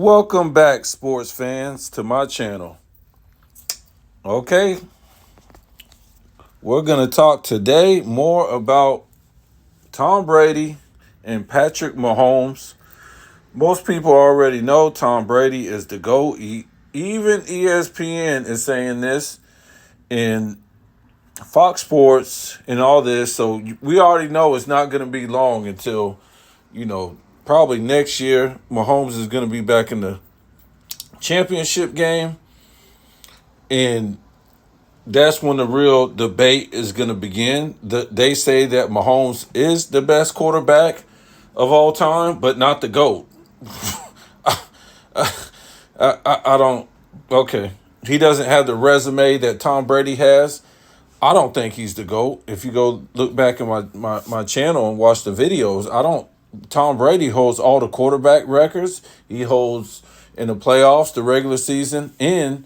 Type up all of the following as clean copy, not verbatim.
Welcome back, sports fans, to my channel. Okay, we're going to talk today more about Tom Brady and Patrick Mahomes. Most people already know Tom Brady is the GOAT. Even ESPN is saying this, and Fox Sports and all this. So we already know it's not going to be long until, probably next year, Mahomes is going to be back in the championship game. And that's when the real debate is going to begin. They say that Mahomes is the best quarterback of all time, but not the GOAT. I don't. Okay. He doesn't have the resume that Tom Brady has. I don't think he's the GOAT. If you go look back at my channel and watch the videos, I don't. Tom Brady holds all the quarterback records. He holds in the playoffs, the regular season, and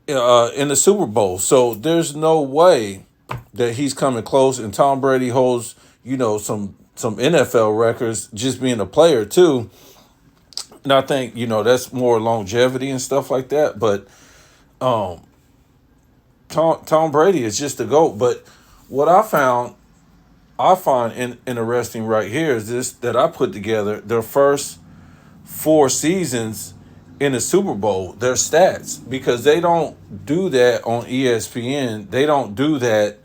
in the Super Bowl. So there's no way that he's coming close. And Tom Brady holds, some NFL records just being a player too. And I think, that's more longevity and stuff like that. But Tom Brady is just the GOAT. But what I find interesting right here is this that I put together their first four seasons in the Super Bowl, their stats, because they don't do that on ESPN. They don't do that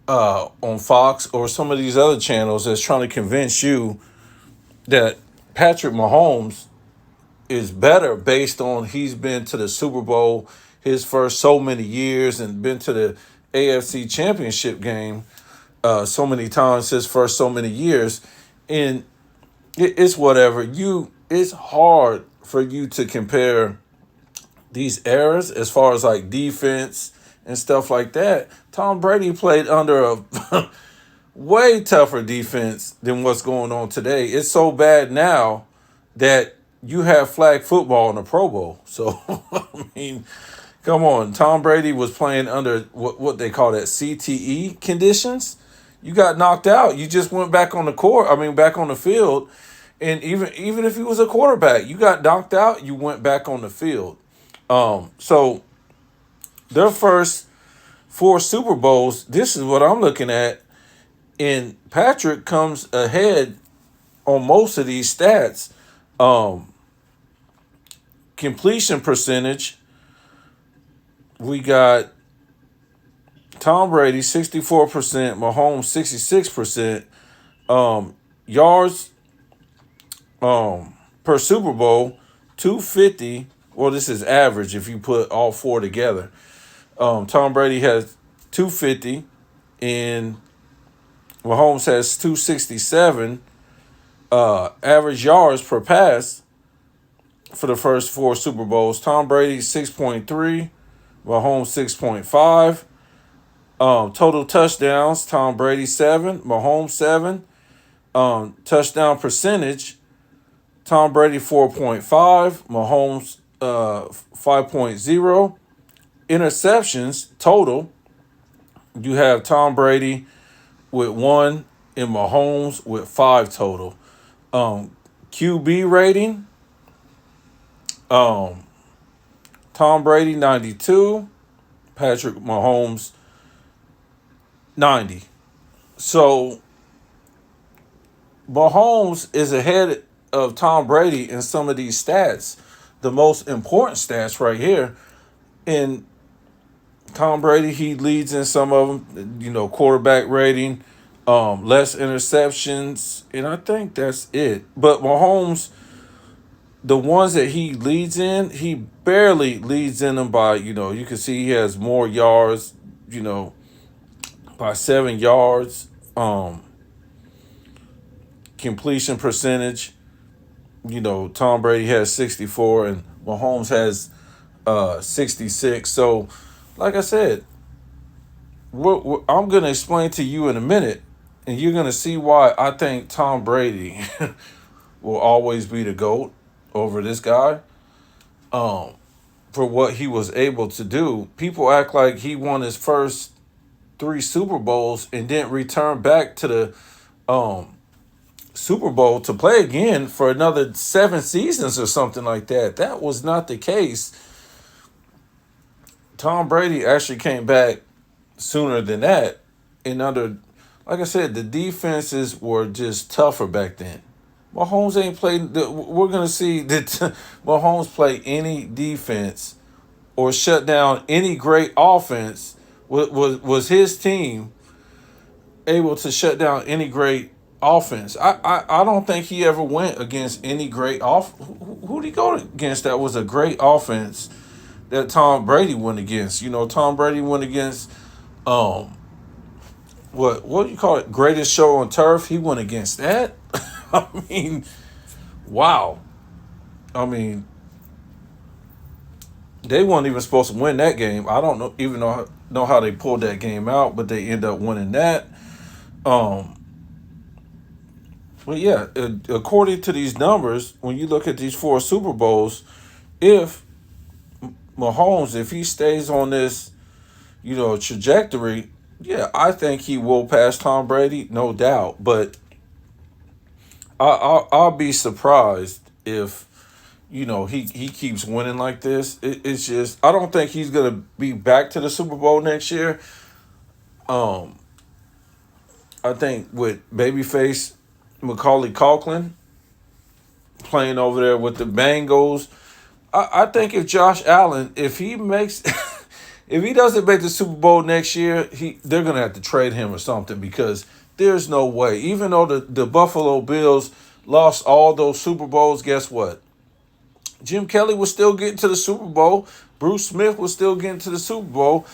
on Fox or some of these other channels that's trying to convince you that Patrick Mahomes is better based on he's been to the Super Bowl his first so many years and been to the AFC Championship game so many times his first so many years. And it's whatever. It's hard for you to compare these eras as far as like defense and stuff like that. Tom Brady played under a way tougher defense than what's going on today. It's so bad now that you have flag football in the Pro Bowl. So I mean, come on. Tom Brady was playing under what they call that CTE conditions. You got knocked out. You just went back on the court. I mean, back on the field. And even if he was a quarterback, you got knocked out. You went back on the field. So their first four Super Bowls. This is what I'm looking at. And Patrick comes ahead on most of these stats. Completion percentage. We got Tom Brady 64%, Mahomes 66%. Yards per Super Bowl 250. Well, this is average if you put all four together. Tom Brady has 250 and Mahomes has 267. Average yards per pass for the first four Super Bowls. Tom Brady 6.3, Mahomes 6.5. Total touchdowns, Tom Brady 7, Mahomes 7. Touchdown percentage, Tom Brady 4.5, Mahomes 5.0. Interceptions total, you have Tom Brady with 1 and Mahomes with 5 total. QB rating, Tom Brady 92, Patrick Mahomes 90. So Mahomes is ahead of Tom Brady in some of these stats, the most important stats right here. And Tom Brady, he leads in some of them, quarterback rating, less interceptions, and I think that's it. But Mahomes, the ones that he leads in, he barely leads in them by, you can see he has more yards, by 7 yards. Completion percentage, Tom Brady has 64 and Mahomes has 66. So, like I said, I'm going to explain to you in a minute, and you're going to see why I think Tom Brady will always be the GOAT over this guy. For what he was able to do. People act like he won his first 3 Super Bowls and didn't return back to the Super Bowl to play again for another 7 seasons or something like that. That was not the case. Tom Brady actually came back sooner than that. And like I said, the defenses were just tougher back then. Mahomes ain't played. We're gonna see that Mahomes play any defense or shut down any great offense. Was his team able to shut down any great offense? I don't think he ever went against any great Who did he go against that was a great offense that Tom Brady went against? Tom Brady went against um what do you call it? Greatest show on turf. He went against that. I mean, wow. I mean, they weren't even supposed to win that game. I don't know how they pulled that game out, but they end up winning that. Um, but yeah, according to these numbers, when you look at these 4 Super Bowls, if Mahomes, if he stays on this, trajectory, yeah, I think he will pass Tom Brady, no doubt. But I'll be surprised if he keeps winning like this. It's just I don't think he's gonna be back to the Super Bowl next year. Um, I think with babyface Macaulay Culkin playing over there with the Bengals, I think if Josh Allen, if he makes, if he doesn't make the Super Bowl next year, they're gonna have to trade him or something because there's no way. Even though the Buffalo Bills lost all those Super Bowls, guess what? Jim Kelly was still getting to the Super Bowl. Bruce Smith was still getting to the Super Bowl.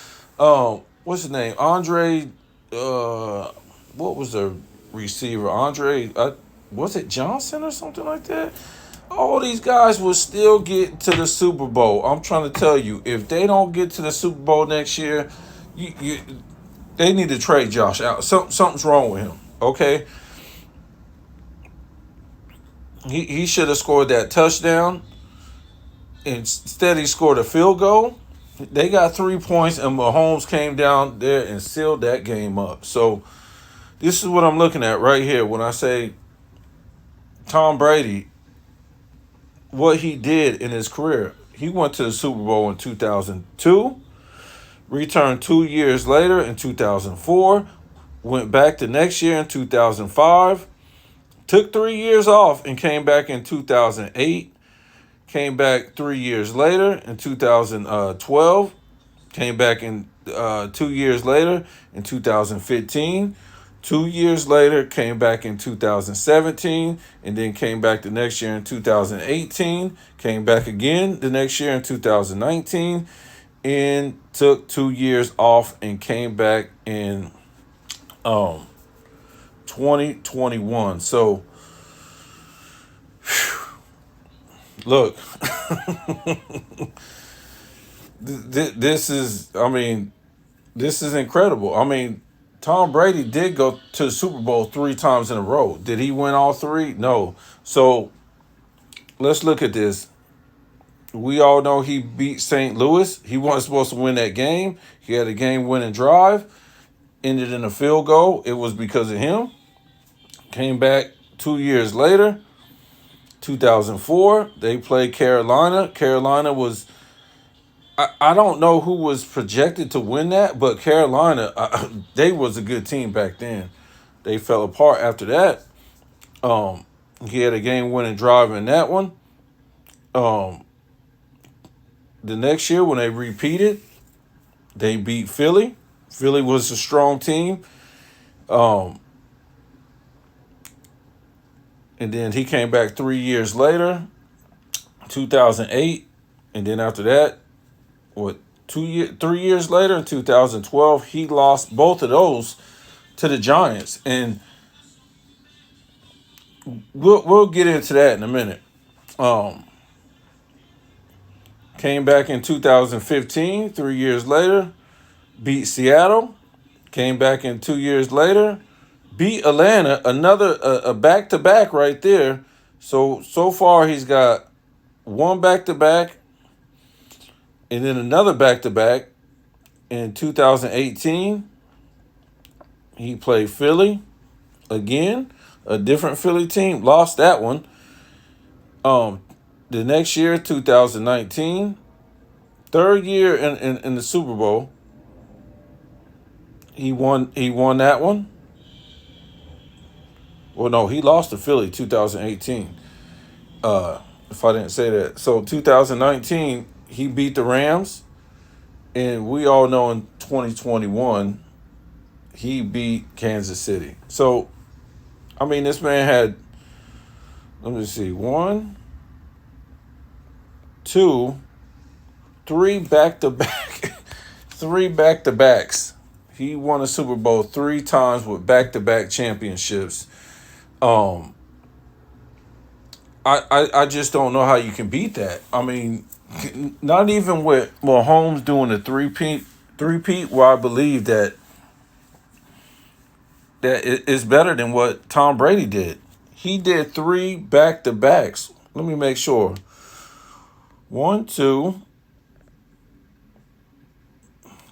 What's his name? Andre. What was the receiver? Andre. Was it Johnson or something like that? All these guys will still get to the Super Bowl. I'm trying to tell you, if they don't get to the Super Bowl next year, you they need to trade Josh out. Something's wrong with him. Okay, he should have scored that touchdown. Instead, he scored a field goal. They got 3 points, and Mahomes came down there and sealed that game up. So this is what I'm looking at right here when I say Tom Brady, what he did in his career. He went to the Super Bowl in 2002, returned 2 years later in 2004, went back the next year in 2005, took 3 years off and came back in 2008, came back 3 years later in 2012, came back in 2 years later in 2015. 2 years later, came back in 2017, and then came back the next year in 2018, came back again the next year in 2019, and took 2 years off and came back in um 2021. So look, this is, I mean, this is incredible. I mean, Tom Brady did go to the Super Bowl 3 times in a row. Did he win all three? No. So let's look at this. We all know he beat St. Louis. He wasn't supposed to win that game. He had a game-winning drive, ended in a field goal. It was because of him. Came back 2 years later, 2004. They played Carolina. Carolina was, I don't know who was projected to win that, but Carolina, they was a good team back then. They fell apart after that. Um, he had a game-winning drive in that one. Um, the next year when they repeated, they beat Philly. Philly was a strong team. Um, and then he came back 3 years later, 2008, and then after that, 3 years later in 2012, he lost both of those to the Giants, and we'll get into that in a minute. Um, Came back in 2015, 3 years later, beat Seattle. Came back in 2 years later, beat Atlanta. Another a back to back right there. So far he's got one back to back, and then another back to back in 2018. He played Philly again. A different Philly team lost that one. Um, the next year, 2019, third year in the Super Bowl, he won that one. Well, no, he lost to Philly 2018. If I didn't say that, so 2019 he beat the Rams, and we all know in 2021 he beat Kansas City. So I mean, this man had, let me see, one, two, three back to back, three back to backs. He won a Super Bowl three times with back to back championships. Um, I just don't know how you can beat that. I mean, not even with Mahomes doing the three peat. Where I believe that it is better than what Tom Brady did. He did three back to backs. Let me make sure. One, two.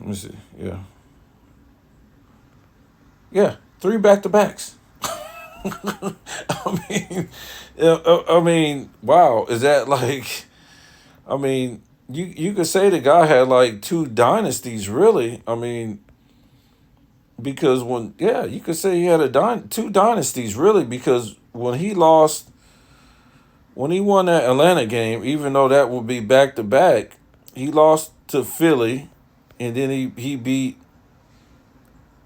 Let me see. Yeah, yeah, three back to backs. I mean, I mean, wow. Is that like? I mean, you could say the guy had like two dynasties, really. I mean, because yeah, you could say he had two dynasties, really, because when he won that Atlanta game, even though that would be back to back, he lost to Philly, and then he beat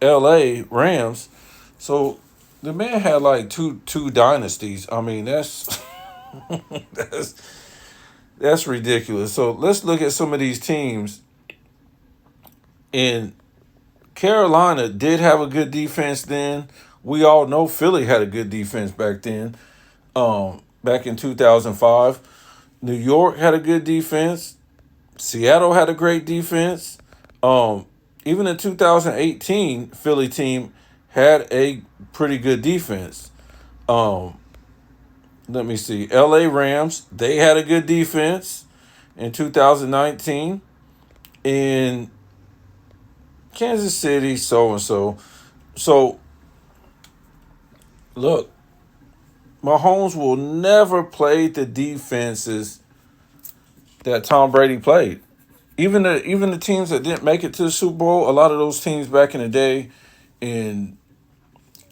L.A. Rams. So the man had like two dynasties. I mean, that's that's that's ridiculous. So let's look at some of these teams. And Carolina did have a good defense then. We all know Philly had a good defense back then. Back in 2005, New York had a good defense. Seattle had a great defense. Um, Even in 2018, Philly team had a pretty good defense. Um, Let me see. LA Rams, they had a good defense in 2019. In Kansas City, so and so. So, look, Mahomes will never play the defenses that Tom Brady played. Even the teams that didn't make it to the Super Bowl, a lot of those teams back in the day, in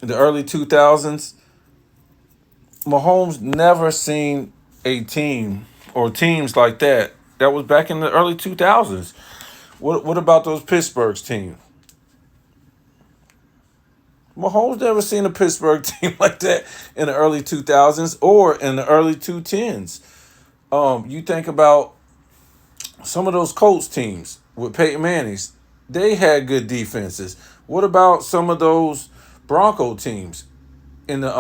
the early 2000s, Mahomes never seen a team or teams like that was back in the early 2000s. What about those Pittsburgh teams? Mahomes never seen a Pittsburgh team like that in the early 2000s or in the early 2010s. You think about some of those Colts teams with Peyton Manning's, they had good defenses. What about some of those Bronco teams in the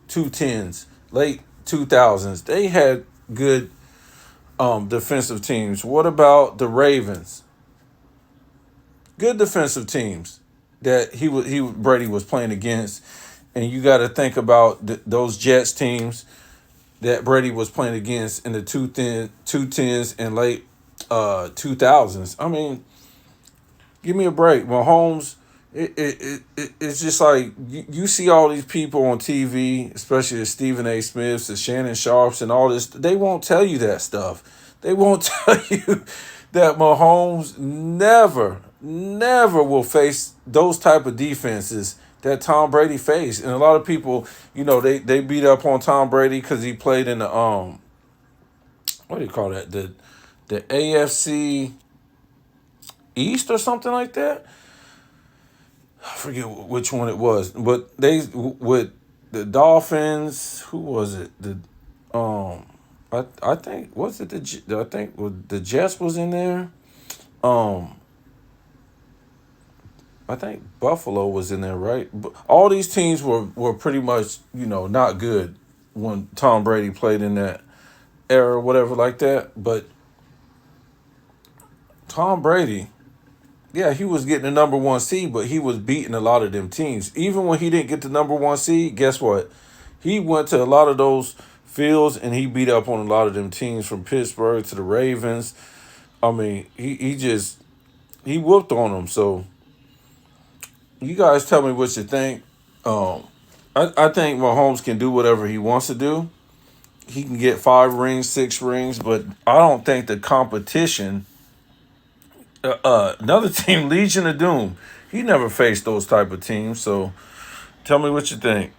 2010s, late 2000s? They had good defensive teams. What about the Ravens? Good defensive teams that Brady was playing against. And you got to think about those Jets teams that Brady was playing against in the 2010s and late 2000s. I mean, give me a break. Mahomes, it's just like you see all these people on TV, especially the Stephen A. Smiths, the Shannon Sharps, and all this. They won't tell you that stuff. They won't tell you that Mahomes never will face those type of defenses that Tom Brady faced. And a lot of people, they beat up on Tom Brady because he played in the what do you call that, the AFC East or something like that. I forget which one it was, but they with the Dolphins. Who was it? Um, I think was it I think the Jets was in there. Um, I think Buffalo was in there, right? But all these teams were pretty much not good when Tom Brady played in that era or whatever like that. But Tom Brady, yeah, he was getting the number one seed, but he was beating a lot of them teams. Even when he didn't get the number one seed, guess what? He went to a lot of those fields and he beat up on a lot of them teams from Pittsburgh to the Ravens. I mean, he whooped on them. So you guys tell me what you think. Um, I think Mahomes can do whatever he wants to do. He can get 5 rings, 6 rings, but I don't think the competition. Another team, Legion of Doom. He never faced those type of teams. So tell me what you think.